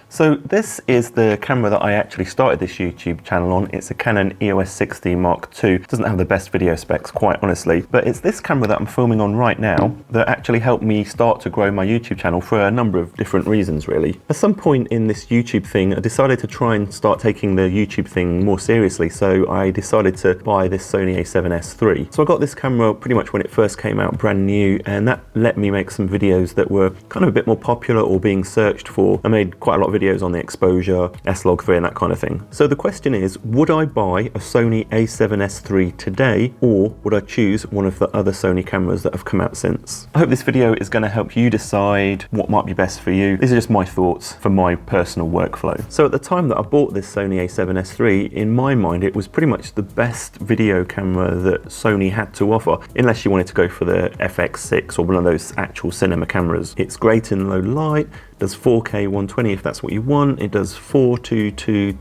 So this is the camera that I actually started this YouTube channel on. It's a Canon EOS 60 Mark II. It doesn't have the best video specs, quite honestly, but it's this camera that I'm filming on right now that actually helped me start to grow my YouTube channel for a number of different reasons, really. At some point in this YouTube thing, I decided to try and start taking the YouTube thing more seriously, so I decided to buy this Sony a7S III. So I got this camera pretty much when it first came out, brand new, and that let me make some videos that were kind of a bit more popular or being searched for. I made quite a lot of videos on the exposure, S-Log3 and that kind of thing. So the question is, would I buy a Sony a7S III today, or would I choose one of the other Sony cameras that have come out since? I hope this video is going to help you decide what might be best for you. These are just my thoughts for my personal workflow. So at the time that I bought this Sony a7S III, in my mind it was pretty much the best video camera that Sony had to offer, unless you wanted to go for the FX6 or one of those actual cinema cameras. It's great in low light, does 4K 120 if that's what you want. It does 4:2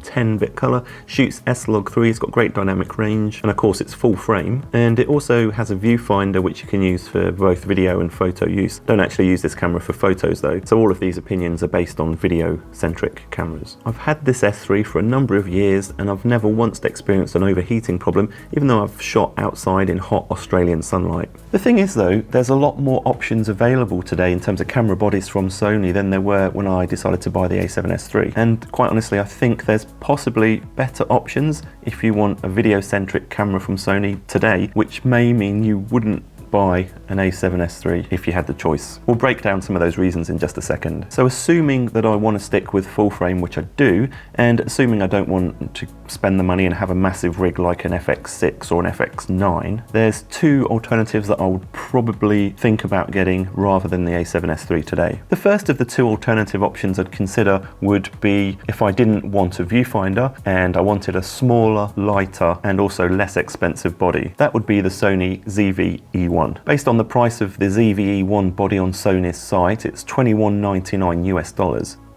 10-bit color, shoots S-Log3, it's got great dynamic range, and of course it's full frame. And it also has a viewfinder which you can use for both video and photo use. Don't actually use this camera for photos though, so all of these opinions are based on video-centric cameras. I've had this S3 for a number of years and I've never once experienced an overheating problem, even though I've shot outside in hot Australian sunlight. The thing is though, there's a lot more options available today in terms of camera bodies from Sony than there were when I decided to buy the a7S III. And quite honestly, I think there's possibly better options if you want a video-centric camera from Sony today, which may mean you wouldn't buy an a7S III if you had the choice. We'll break down some of those reasons in just a second. So assuming that I want to stick with full frame, which I do, and assuming I don't want to spend the money and have a massive rig like an FX6 or an FX9, there's two alternatives that I would probably think about getting rather than the a7S III today. The first of the two alternative options I'd consider would be if I didn't want a viewfinder and I wanted a smaller, lighter, and also less expensive body. That would be the Sony ZV-E1. Based on the price of the ZV-E1 body on Sony's site, it's $21.99 US,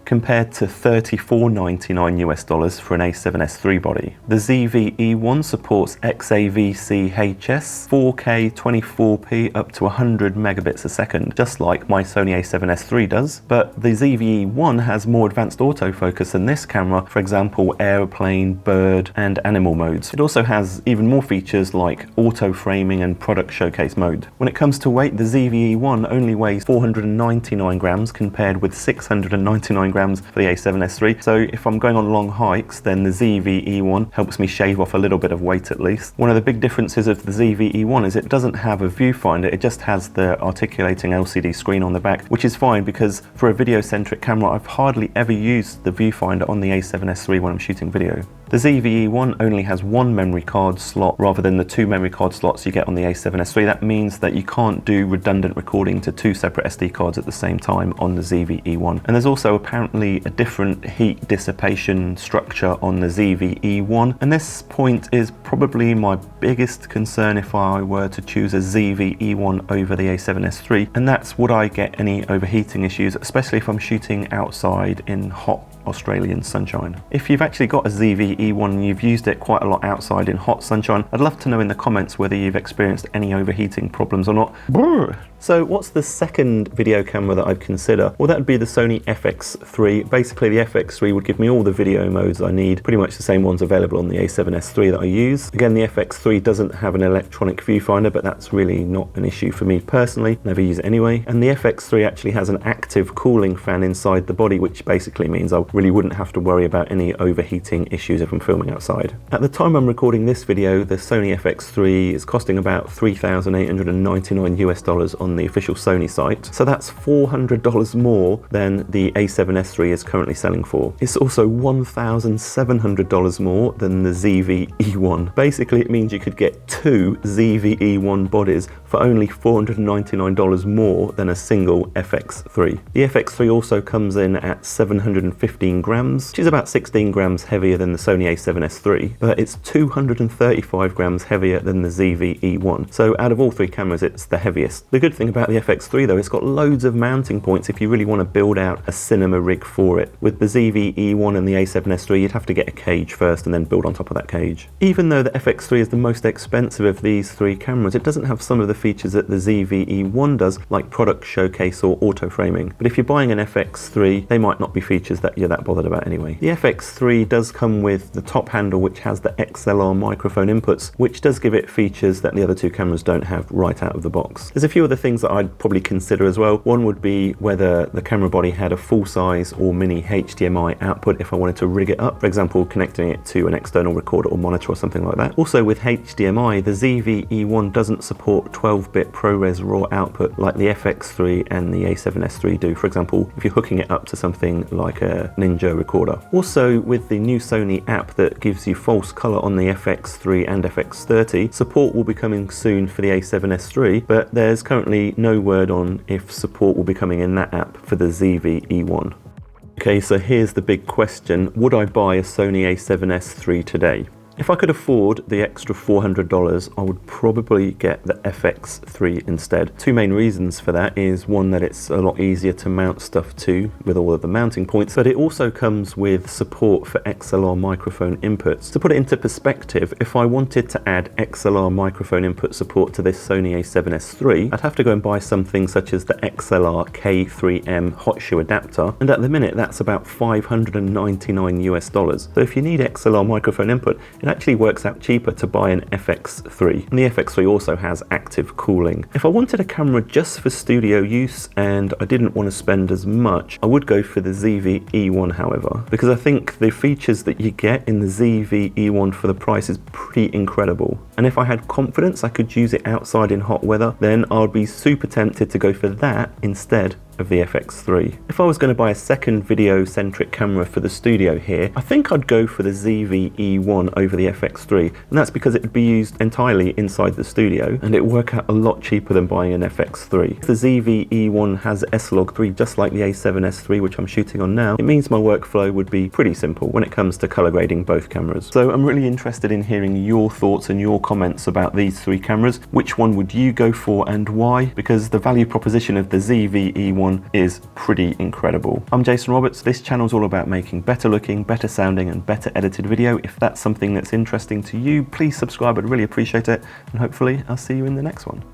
compared to $34.99 US for an a7S III body. The ZV-E1 supports XAVC-HS, 4K 24p up to 100 megabits a second, just like my Sony a7S III does, but the ZV-E1 has more advanced autofocus than this camera, for example airplane, bird and animal modes. It also has even more features like auto framing and product showcase mode. When it comes to weight, the ZV-E1 only weighs 499 grams compared with 699 grams for the a7S III, so if I'm going on long hikes, then the ZV-E1 helps me shave off a little bit of weight at least. One of the big differences of the ZV-E1 is it doesn't have a viewfinder, it just has the articulating LCD screen on the back, which is fine because for a video-centric camera I've hardly ever used the viewfinder on the a7S III when I'm shooting video. The ZV-E1 only has one memory card slot rather than the two memory card slots you get on the a7S III. That means that you can't do redundant recording to two separate SD cards at the same time on the ZV-E1. And there's also apparently a different heat dissipation structure on the ZV-E1. And this point is probably my biggest concern if I were to choose a ZV-E1 over the a7S III. And that's, would I get any overheating issues, especially if I'm shooting outside in hot Australian sunshine. If you've actually got a ZV-E1 and you've used it quite a lot outside in hot sunshine, I'd love to know in the comments whether you've experienced any overheating problems or not. Brr. So what's the second video camera that I'd consider? Well, that would be the Sony FX3. Basically, the FX3 would give me all the video modes I need, pretty much the same ones available on the a7S III that I use. Again, the FX3 doesn't have an electronic viewfinder, but that's really not an issue for me personally. Never use it anyway. And the FX3 actually has an active cooling fan inside the body, which basically means I really wouldn't have to worry about any overheating issues if I'm filming outside. At the time I'm recording this video, the Sony FX3 is costing about $3,899 US on the official Sony site, so that's $400 more than the a7S III is currently selling for. It's also $1,700 more than the ZV-E1. Basically, it means you could get two ZV-E1 bodies for only $499 more than a single FX3. The FX3 also comes in at 715 grams, which is about 16 grams heavier than the Sony a7S III, but it's 235 grams heavier than the ZV-E1. So out of all three cameras, it's the heaviest. The good thing about the FX3 though, it's got loads of mounting points if you really want to build out a cinema rig for it. With the ZV-E1 and the A7S III, you'd have to get a cage first and then build on top of that cage. Even though the FX3 is the most expensive of these three cameras, it doesn't have some of the features that the ZV-E1 does, like product showcase or auto framing. But if you're buying an FX3, they might not be features that you're that bothered about anyway. The FX3 does come with the top handle, which has the XLR microphone inputs, which does give it features that the other two cameras don't have right out of the box. There's a few other things that I'd probably consider as well. One would be whether the camera body had a full-size or mini HDMI output if I wanted to rig it up, for example connecting it to an external recorder or monitor or something like that. Also with HDMI, the ZV-E1 doesn't support 12-bit ProRes RAW output like the FX3 and the A7S III do, for example if you're hooking it up to something like a Ninja recorder. Also with the new Sony app that gives you false color on the FX3 and FX30, support will be coming soon for the A7S III, but there's currently no word on if support will be coming in that app for the ZV-E1. Okay, so here's the big question. Would I buy a Sony A7S III today? If I could afford the extra $400, I would probably get the FX3 instead. Two main reasons for that is one, that it's a lot easier to mount stuff to with all of the mounting points, but it also comes with support for XLR microphone inputs. To put it into perspective, if I wanted to add XLR microphone input support to this Sony A7S III, I'd have to go and buy something such as the XLR K3M hot shoe adapter, and at the minute that's about $599 US. So if you need XLR microphone input, it actually works out cheaper to buy an FX3. And the FX3 also has active cooling. If I wanted a camera just for studio use and I didn't want to spend as much, I would go for the ZV-E1 however, because I think the features that you get in the ZV-E1 for the price is pretty incredible. And if I had confidence I could use it outside in hot weather, then I'd be super tempted to go for that instead of the FX3. If I was going to buy a second video-centric camera for the studio here, I think I'd go for the ZV-E1 over the FX3, and that's because it would be used entirely inside the studio, and it would work out a lot cheaper than buying an FX3. If the ZV-E1 has S-Log3 just like the A7S III, which I'm shooting on now, it means my workflow would be pretty simple when it comes to color grading both cameras. So I'm really interested in hearing your thoughts and your comments about these three cameras. Which one would you go for and why? Because the value proposition of the ZV-E1 is pretty incredible. I'm Jason Roberts. This channel's all about making better looking, better sounding and better edited video. If that's something that's interesting to you, please subscribe. I'd really appreciate it, and hopefully I'll see you in the next one.